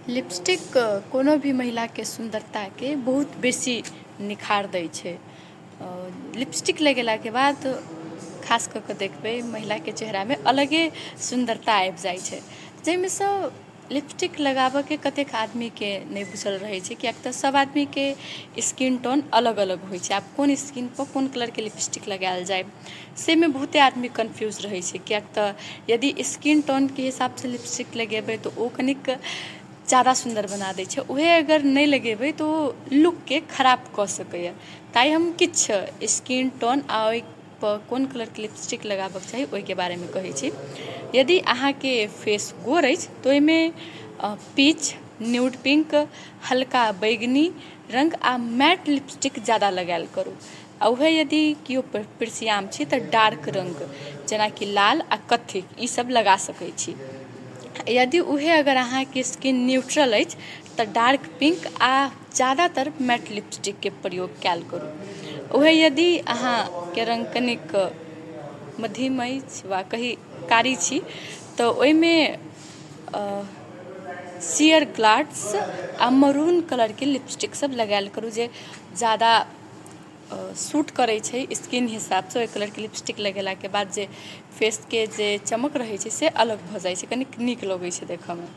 Lipstick कोनो भी महिला के सुंदरता के बहुत बेसी निखार दै छै। लिपस्टिक लगेला के बाद खास कऽ के देखबै महिला के चेहरा में अलगे सुंदरता आबि जाइ छै, जाहिमे सँ लिपस्टिक लगाबऽ के कतेक आदमी के नहीं बुझल रहै छै, कियाक तऽ सब आदमी के स्किन टोन अलग अलग होइ छै। आब कोन स्किन पर कोन कलर के लिपस्टिक लगायल जाए से में बहुते आदमी कन्फ्यूज रहै छै, कियाक तऽ यदि स्किन टोन के हिसाब से लिपस्टिक लगेबै तो ओ कनिक ज़्यादा सुंदर बना दै छै। उहे अगर नहीं लगेबै तो लुक के खराब कऽ सकैए। ताइ हम किछ स्किन टोन आ ओइ पर कोन कलर के लिपस्टिक लगाबक चाही ओइ के बारे में कहै छी। यदि अहाँ के फेस गोर अछि तो ओइमे पीच, न्यूड पिंक, हल्का बैगनी रंग आ मैट लिपस्टिक ज़्यादा लगायल करू। आ उहे यदि कियो पिरसियाम छी तऽ डार्क रंग जेनाकि लाल आ कत्थी ई सब लगा सकै छी। यदि उहे अगर अहाँ के स्किन न्यूट्रल अछि तऽ डार्क पिंक आ ज़्यादातर मैट लिपस्टिक के प्रयोग कैल करू। उहे यदि अहाँ के रंग कनिक मध्यम अछि वा कहीं कारी छी तऽ ओइमे शियर ग्लास आ मरून कलर के लिपस्टिक सब लगायल करू, जे ज़्यादा सूट करै छै स्किन हिसाब से। ओइ कलर के लिपस्टिक लगेला के बाद जे फेस के जे चमक रहै छै से अलग भऽ जाइ छै, कनिक नीक लगै छै देखऽ में।